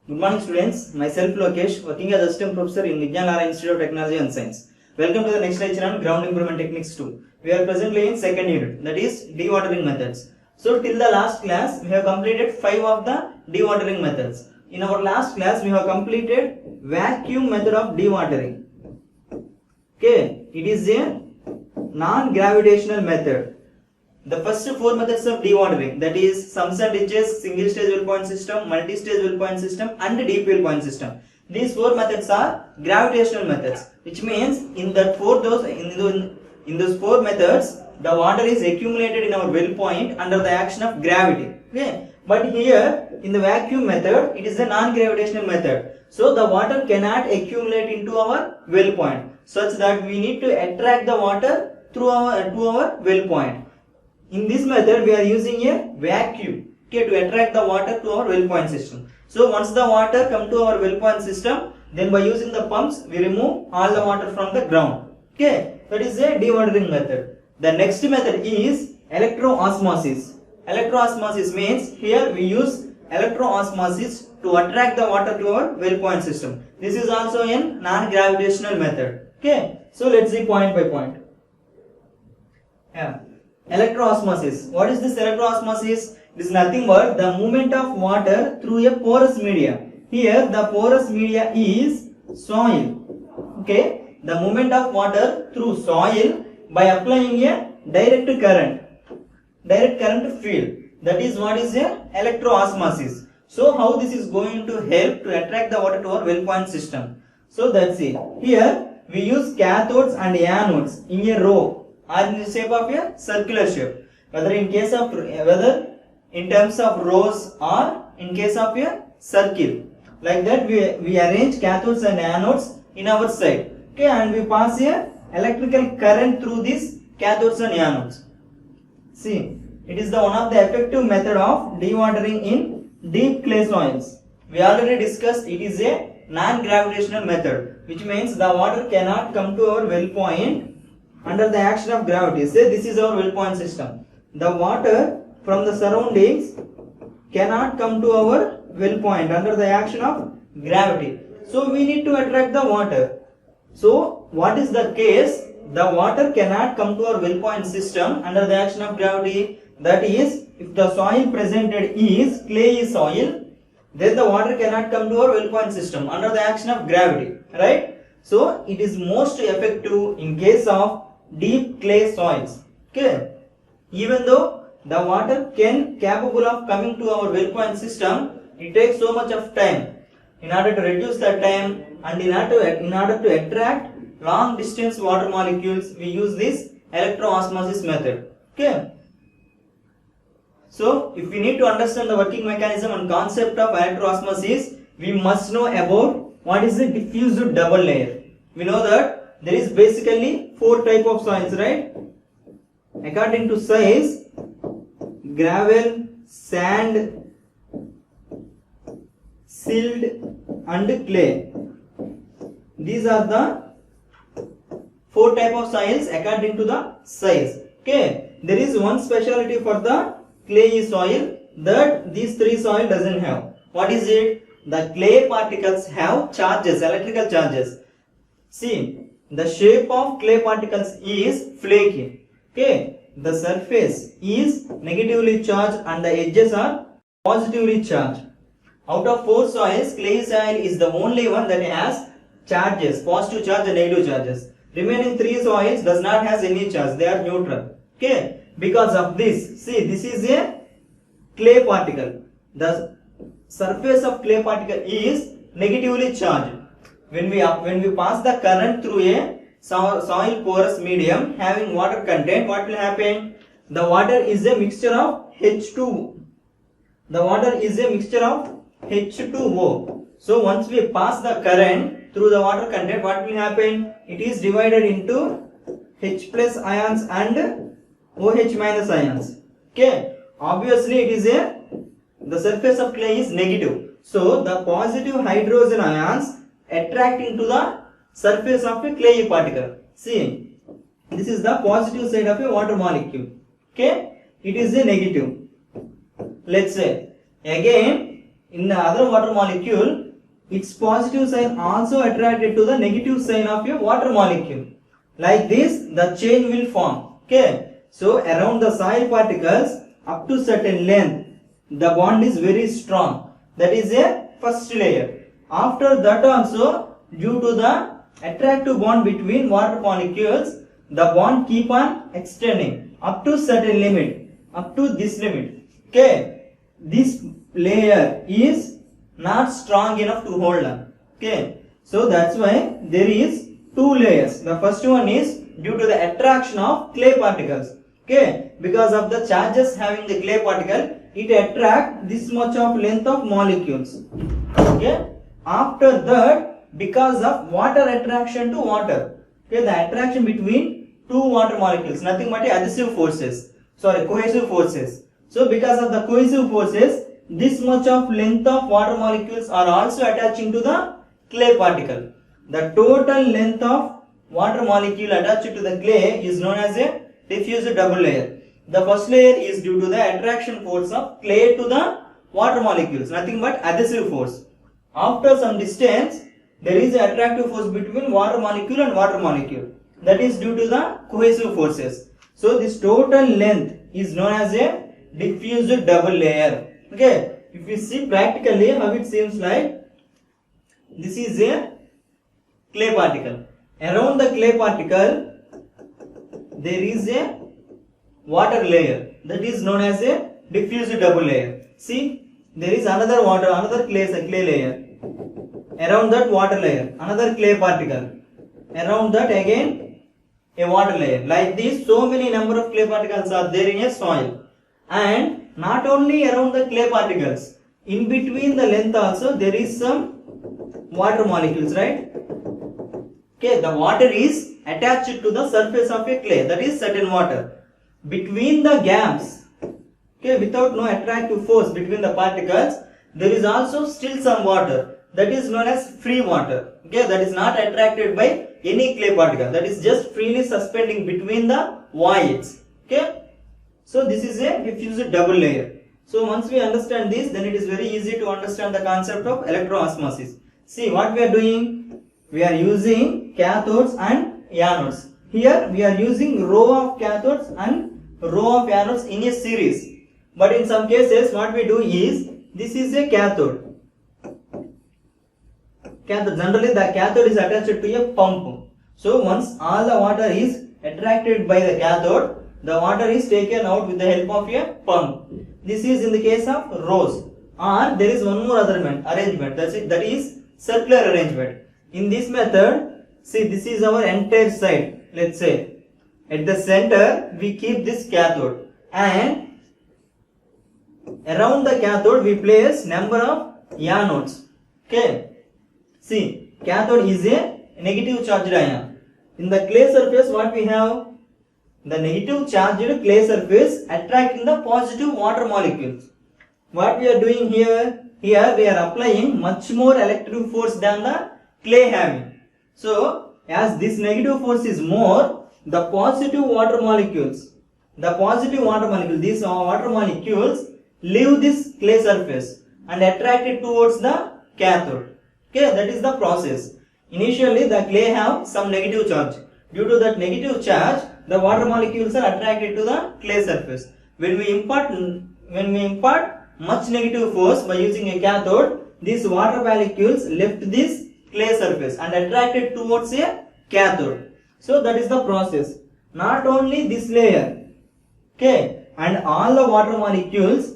Good morning students, myself Lokesh, working as assistant professor in Vijnan Lara Institute of Technology and Science. Welcome to the next lecture on ground improvement techniques 2. We are presently in second unit, that is dewatering methods. So till the last class, we have completed 5 of the dewatering methods. In our last class, we have completed vacuum method of dewatering. Okay, it is a non-gravitational method. The first 4 methods of dewatering, that is sums and ditches, single stage well point system, multi-stage well point system and deep well point system. These 4 methods are gravitational methods, which means in those 4 methods, the water is accumulated in our well point under the action of gravity. Okay, but here in the vacuum method, it is a non-gravitational method. So the water cannot accumulate into our well point, such that we need to attract the water through to our well point. In this method, we are using a vacuum, okay, to attract the water to our well point system. So once the water come to our well point system, then by using the pumps, we remove all the water from the ground. Okay, that is a dewatering method. The next method is electroosmosis. Electroosmosis means here we use electroosmosis to attract the water to our well point system. This is also a non-gravitational method. Okay, so let's see point by point. Yeah. Electroosmosis. What is this electroosmosis? It is nothing but the movement of water through a porous media. Here the porous media is soil. Okay, the movement of water through soil by applying a direct current field. That is what is a electroosmosis. So how this is going to help to attract the water to our well point system? So that's it. Here we use cathodes and anodes in a row or in the shape of a circular shape, whether in terms of rows or in case of a circle. Like that we arrange cathodes and anodes in our side. Okay, and we pass a electrical current through these cathodes and anodes. See, it is the one of the effective method of dewatering in deep clay soils. We already discussed it is a non-gravitational method, which means the water cannot come to our well point under the action of gravity. Say this is our well point system. The water from the surroundings cannot come to our well point under the action of gravity. So we need to attract the water. So what is the case? The water cannot come to our well point system under the action of gravity. That is, if the soil presented is clayey soil, then the water cannot come to our well point system under the action of gravity. Right? So it is most effective in case of deep clay soils. Okay, even though the water capable of coming to our well point system, it takes so much of time. In order to reduce that time and in order to attract long distance water molecules, we use this electroosmosis method. Okay, so if we need to understand the working mechanism and concept of electroosmosis, we must know about what is the diffused double layer. We know that there is basically 4 types of soils, right? According to size: gravel, sand, silt and clay. These are the 4 types of soils according to the size. Okay, there is one specialty for the clayey soil that these 3 soil doesn't have. What is it? The clay particles have charges, electrical charges. See, the shape of clay particles is flaky. Okay, the surface is negatively charged and the edges are positively charged. Out of 4 soils, clay soil is the only one that has charges, positive charge and negative charges. Remaining 3 soils does not have any charge, they are neutral. Okay, because of this, see, this is a clay particle. The surface of clay particle is negatively charged. When we pass the current through a soil porous medium having water content, what will happen? The water is a mixture of H2. The water is a mixture of H2O. So once we pass the current through the water content, what will happen? It is divided into H plus ions and OH minus ions. Okay, obviously it is the surface of clay is negative. So the positive hydrogen ions attracting to the surface of a clayey particle. See, this is the positive side of a water molecule. Okay, it is a negative. Let's say again in the other water molecule, its positive sign also attracted to the negative sign of a water molecule. Like this, the chain will form. Okay. So around the soil particles up to certain length, the bond is very strong. That is a first layer. After that also, due to the attractive bond between water molecules, the bond keep on extending up to certain limit, up to this limit. Okay. This layer is not strong enough to hold on. Okay. So that's why there is two layers. The first one is due to the attraction of clay particles. Okay. Because of the charges having the clay particle, it attracts this much of length of molecules. Okay. After that, because of water attraction to water, okay, the attraction between two water molecules, nothing but adhesive forces. Sorry, cohesive forces. So because of the cohesive forces, this much of length of water molecules are also attaching to the clay particle. The total length of water molecule attached to the clay is known as a diffuse double layer. The first layer is due to the attraction force of clay to the water molecules, nothing but adhesive force. After some distance, there is an attractive force between water molecule and water molecule. That is due to the cohesive forces. So this total length is known as a diffuse double layer. Okay, if you see practically how it seems like, this is a clay particle. Around the clay particle, there is a water layer, that is known as a diffuse double layer. See, there is another clay layer. Around that water layer, another clay particle. Around that again a water layer. Like this, so many number of clay particles are there in a soil. And not only around the clay particles, in between the length also there is some water molecules, right? Okay, the water is attached to the surface of a clay, that is certain water. Between the gaps, okay, without no attractive force between the particles, there is also still some water, that is known as free water. Okay, that is not attracted by any clay particle, that is just freely suspending between the voids. Okay. So this is a diffuse double layer. So once we understand this, then it is very easy to understand the concept of electroosmosis. See what we are doing? We are using cathodes and anodes. Here we are using row of cathodes and row of anodes in a series. But in some cases what we do is, this is a cathode. Generally the cathode is attached to a pump. So once all the water is attracted by the cathode, the water is taken out with the help of a pump. This is in the case of rows. Or there is one more other arrangement, that is circular arrangement. In this method, see, this is our entire side. Let's say at the center we keep this cathode, and around the cathode we place number of anodes. Okay. See, cathode is a negative charged ion. In the clay surface what we have? The negative charged clay surface attracting the positive water molecules. What we are doing here? Here we are applying much more electric force than the clay having. So as this negative force is more, the positive water molecules, these water molecules leave this clay surface and attract it towards the cathode. Okay, that is the process. Initially the clay have some negative charge. Due to that negative charge, the water molecules are attracted to the clay surface. When we impart much negative force by using a cathode, these water molecules left this clay surface and attracted towards a cathode. So that is the process. Not only this layer, okay, and all the water molecules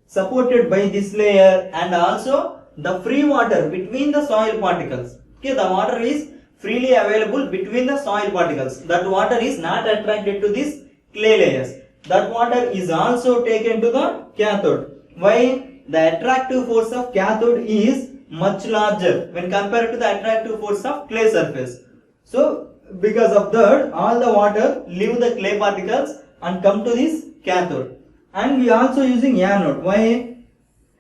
supported by this layer, and also the free water between the soil particles. Okay, the water is freely available between the soil particles. That water is not attracted to these clay layers. That water is also taken to the cathode. Why? The attractive force of cathode is much larger when compared to the attractive force of clay surface. So because of that, all the water leave the clay particles and come to this cathode. And we are also using anode. Why?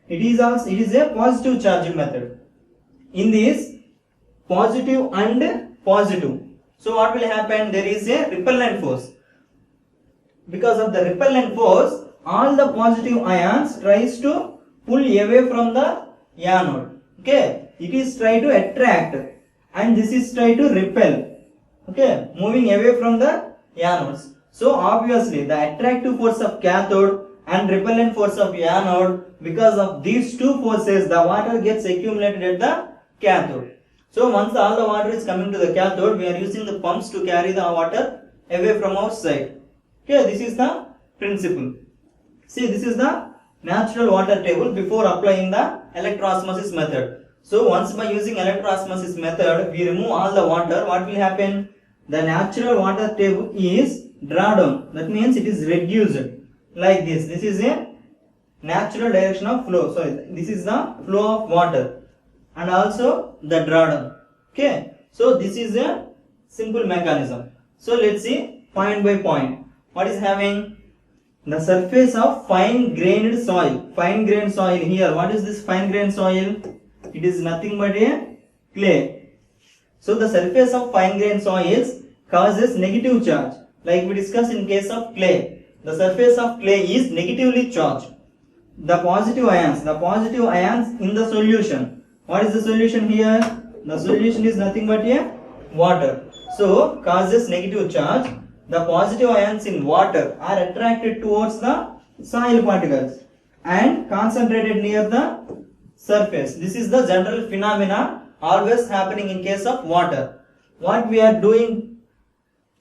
It is a positive charging method. In this, positive and positive. So what will happen? There is a repellent force. Because of the repellent force, all the positive ions tries to pull away from the anode. Okay, it is try to attract and this is try to repel. Okay, moving away from the anodes. So obviously the attractive force of cathode and repellent force of anode, because of these two forces the water gets accumulated at the cathode. So once all the water is coming to the cathode, we are using the pumps to carry the water away from our side. Okay, this is the principle. See, this is the natural water table before applying the electroosmosis method. So once by using electroosmosis method we remove all the water, what will happen? The natural water table is drawn down. That means it is reduced like this. This is a natural direction of flow. So this is the flow of water and also the drawdown. Okay, so this is a simple mechanism. So let's see point by point. What is having? The surface of fine grained soil. Fine grained soil here. What is this fine grained soil? It is nothing but a clay. So the surface of fine grained soils causes negative charge. Like we discussed in case of clay. The surface of clay is negatively charged. The positive ions in the solution. What is the solution here? The solution is nothing but a water. So causes negative charge. The positive ions in water are attracted towards the soil particles and concentrated near the surface. This is the general phenomena always happening in case of water. What we are doing,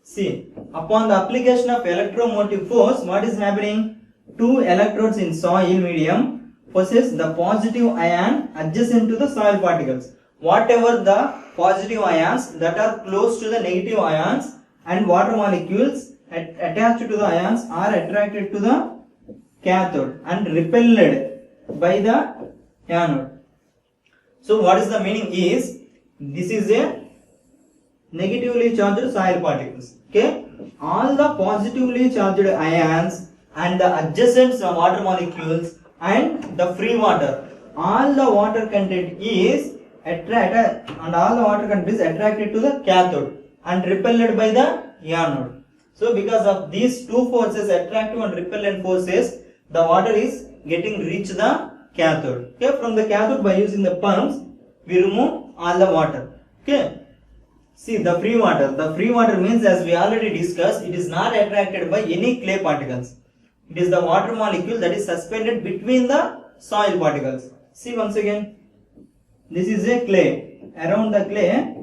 see, upon the application of electromotive force, what is happening? Two electrodes in soil medium possess the positive ion adjacent to the soil particles. Whatever the positive ions that are close to the negative ions and water molecules attached to the ions are attracted to the cathode and repelled by the anode. So what is the meaning is, this is a negatively charged soil particles. Okay, all the positively charged ions and the adjacent water molecules and the free water, all the water content is attracted and all the water content is attracted to the cathode and repelled by the anode. So because of these two forces, attractive and repellent forces, the water is getting reach the cathode. Okay, from the cathode by using the pumps we remove all the water. Okay, see the free water. The free water means, as we already discussed, it is not attracted by any clay particles. It is the water molecule that is suspended between the soil particles. See once again, this is a clay. Around the clay,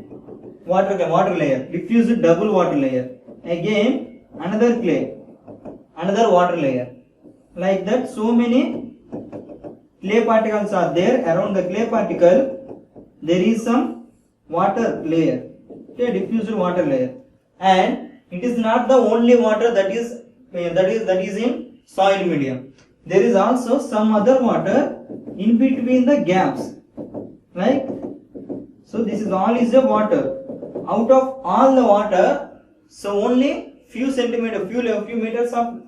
water layer, diffused double water layer. Again another clay, another water layer. Like that, so many clay particles are there. Around the clay particle there is some water layer. Okay, diffused water layer. And it is not the only water that is in soil medium. There is also some other water in between the gaps. Like, so this is all is a water. Out of all the water, so only few centimeters, few meters of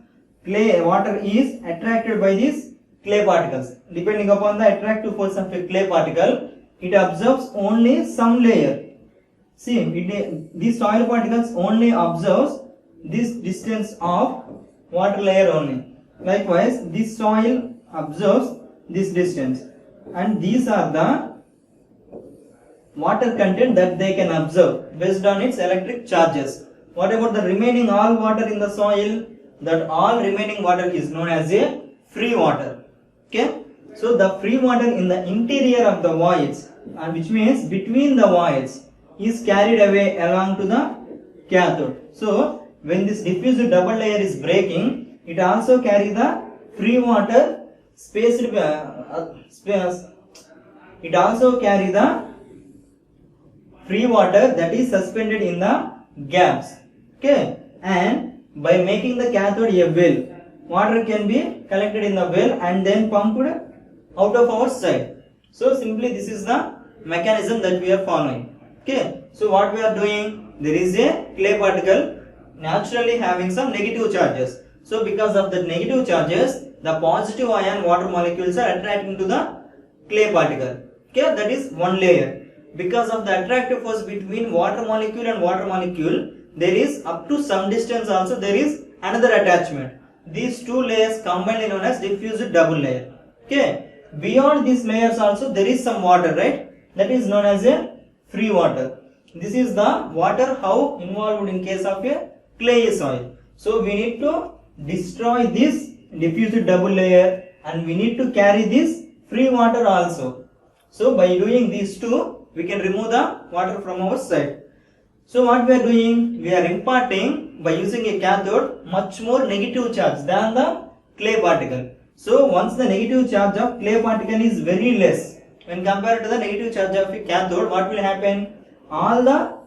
clay water is attracted by these clay particles. Depending upon the attractive force of a clay particle, it absorbs only some layer. See, these soil particles only absorbs this distance of water layer only. Likewise, this soil absorbs this distance, and these are the water content that they can absorb based on its electric charges. What about the remaining all water in the soil? That all remaining water is known as a free water. Okay, so the free water in the interior of the voids, and which means between the voids, is carried away along to the cathode. So when this diffused double layer is breaking, it also carries the free water spaced it also carries the free water that is suspended in the gaps. Okay, and by making the cathode a well, water can be collected in the well and then pumped out of our side. So simply this is the mechanism that we are following. Okay, so what we are doing, there is a clay particle naturally having some negative charges. So because of the negative charges, the positive ion water molecules are attracting to the clay particle. Okay, that is one layer. Because of the attractive force between water molecule and water molecule, there is up to some distance also there is another attachment. These two layers combined known as diffused double layer. Okay, beyond these layers also there is some water, right? That is known as a free water. This is the water how involved in case of a clay soil. So we need to destroy this diffused double layer and we need to carry this free water also. So by doing these two, we can remove the water from our side. So what we are doing? We are imparting by using a cathode much more negative charge than the clay particle. So once the negative charge of clay particle is very less when compared to the negative charge of a cathode, what will happen? All the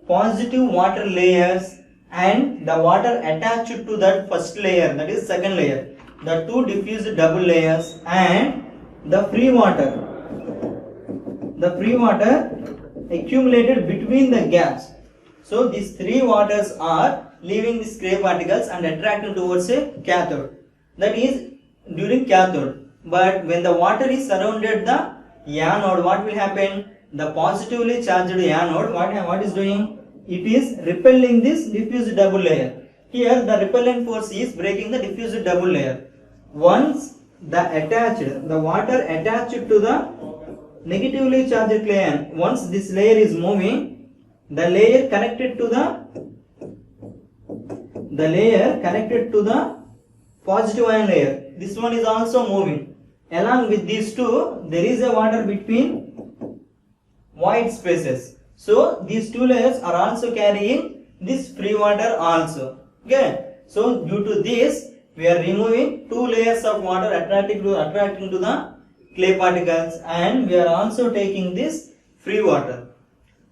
positive water layers and the water attached to that first layer, that is second layer, the two diffused double layers and the free water accumulated between the gaps. So these three waters are leaving these clay particles and attracting towards a cathode. That is during cathode. But when the water is surrounded the anode, what will happen? The positively charged anode, what is doing? It is repelling this diffused double layer. Here the repellent force is breaking the diffused double layer. Once the water attached to the negatively charged clay ion, once this layer is moving, the layer connected to the positive ion layer, this one is also moving. Along with these two, there is a water between void spaces. So these two layers are also carrying this free water also. Okay. So due to this, we are removing two layers of water attracting to the clay particles, and we are also taking this free water.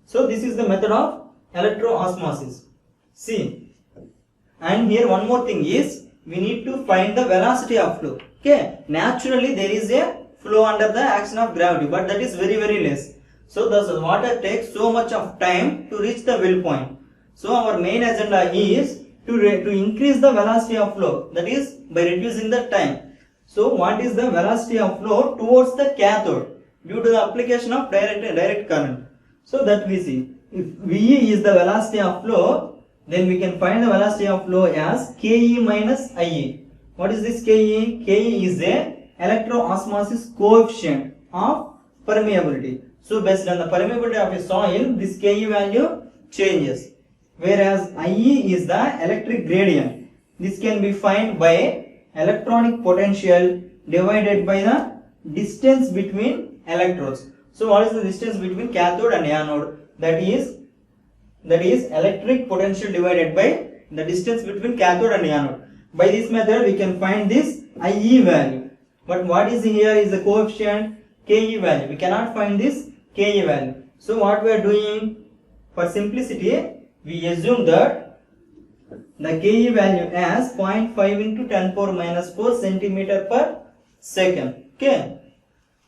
So this is the method of electroosmosis. See, and here one more thing is we need to find the velocity of flow. Okay, naturally there is a flow under the action of gravity, but that is very less. So the water takes so much of time to reach the well point. So our main agenda is to increase the velocity of flow, that is by reducing the time. So what is the velocity of flow towards the cathode due to the application of direct current? So that we see, if V is the velocity of flow, then we can find the velocity of flow as Ke minus Ie. What is this Ke? Ke is a electroosmosis coefficient of permeability. So based on the permeability of a soil, this Ke value changes. Whereas IE is the electric gradient. This can be found by electronic potential divided by the distance between electrodes. So what is the distance between cathode and anode? That is electric potential divided by the distance between cathode and anode. By this method we can find this IE value. But what is here is the coefficient Ke value. We cannot find this Ke value. So what we are doing, for simplicity, we assume that the Ke value as 0.5 into 10 power minus 4 centimeter per second. Okay.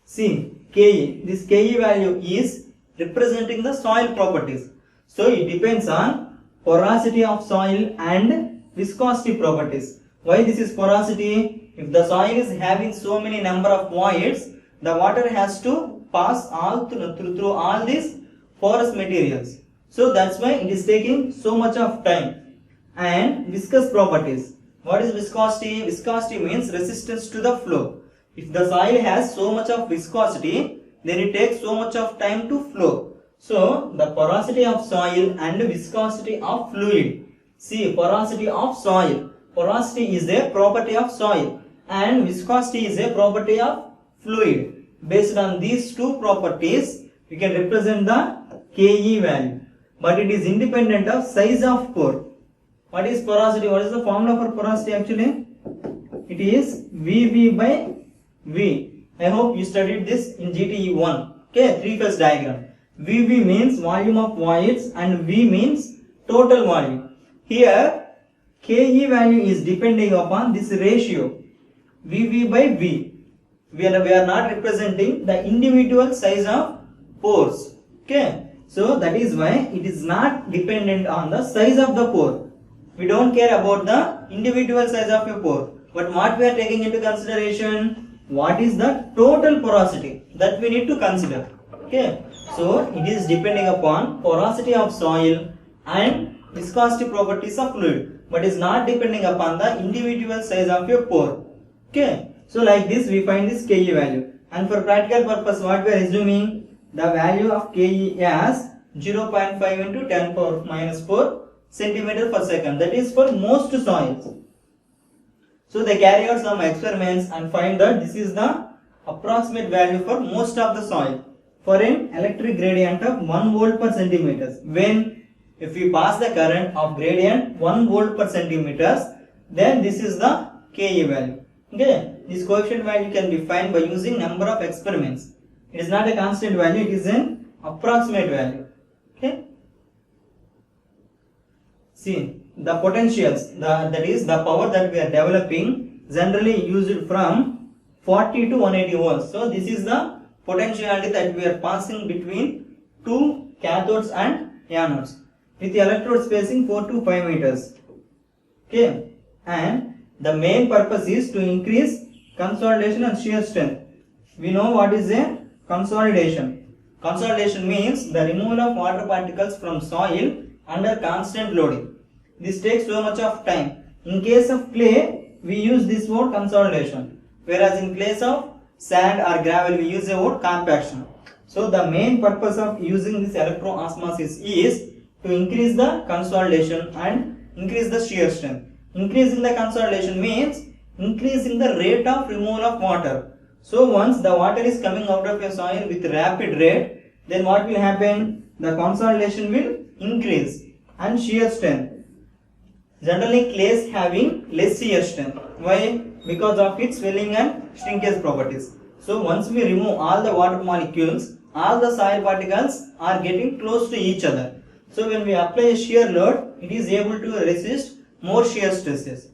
See, Ke, this Ke value is representing the soil properties. So it depends on porosity of soil and viscosity properties. Why this is porosity? If the soil is having so many number of voids, the water has to pass all through all these porous materials. So that's why it is taking so much of time. And viscous properties. What is viscosity? Viscosity means resistance to the flow. If the soil has so much of viscosity, then it takes so much of time to flow. So the porosity of soil and viscosity of fluid. See, porosity of soil. Porosity is a property of soil and viscosity is a property of fluid. Based on these two properties, we can represent the Ke value. But it is independent of size of pore. What is porosity? What is the formula for porosity actually? It is Vv by V. I hope you studied this in GTE 1. Okay, three-phase diagram. Vv means volume of voids and V means total volume. Here, Ke value is depending upon this ratio Vv by V. We are not representing the individual size of pores. Okay. So that is why it is not dependent on the size of the pore. We don't care about the individual size of a pore. But what we are taking into consideration, what is the total porosity, that we need to consider. Okay. So it is depending upon porosity of soil and viscosity properties of fluid, but is not depending upon the individual size of your pore. Okay. So like this we find this Ke value. And for practical purpose, what we are assuming, the value of Ke as 0.5 into 10 power minus 4 centimeter per second. That is for most soils. So they carry out some experiments and find that this is the approximate value for most of the soil for an electric gradient of 1 volt per centimeters. When if we pass the current of gradient 1 volt per centimeters, then this is the Ke value. Okay, this coefficient value can be found by using number of experiments. It is not a constant value, it is an approximate value. Okay. See, the potentials, that is the power that we are developing, generally used from 40 to 180 volts. So this is the potentiality that we are passing between two cathodes and anodes with the electrode spacing 4 to 5 meters. Okay, and the main purpose is to increase consolidation and shear strength. We know what is a consolidation. Consolidation means the removal of water particles from soil under constant loading. This takes so much of time. In case of clay, we use this word consolidation, whereas in case of sand or gravel, we use the word compaction. So the main purpose of using this electro-osmosis is to increase the consolidation and increase the shear strength. Increasing the consolidation means increasing the rate of removal of water. So once the water is coming out of a soil with rapid rate, then what will happen? The consolidation will increase and shear strength. Generally clays having less shear strength. Why? Because of its swelling and shrinkage properties. So once we remove all the water molecules, all the soil particles are getting close to each other. So when we apply a shear load, it is able to resist more shear stresses.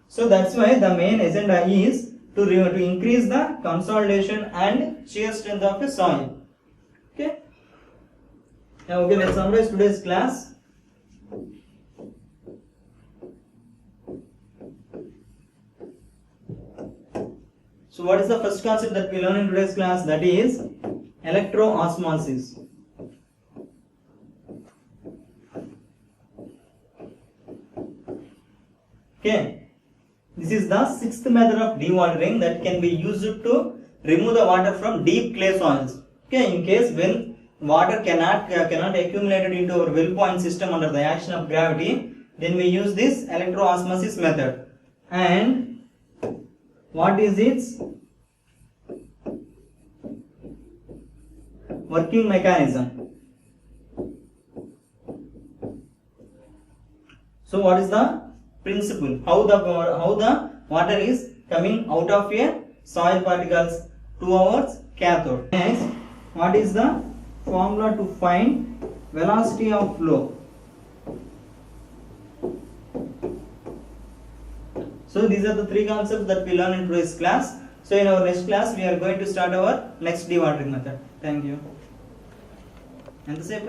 So that's why the main agenda is to increase the consolidation and shear strength of a soil. Okay. Now okay, let's summarize today's class. So what is the first concept that we learn in today's class? That is electro-osmosis. Okay, this is the sixth method of dewatering that can be used to remove the water from deep clay soils. Okay, in case when water cannot accumulate into our well point system under the action of gravity, then we use this electro-osmosis method. And what is its working mechanism? So what is the principle? How the water is coming out of a soil particles to our cathode. Next, what is the formula to find velocity of flow? So these are the three concepts that we learn in today's class. So in our next class, we are going to start our next dewatering method. Thank you. And the same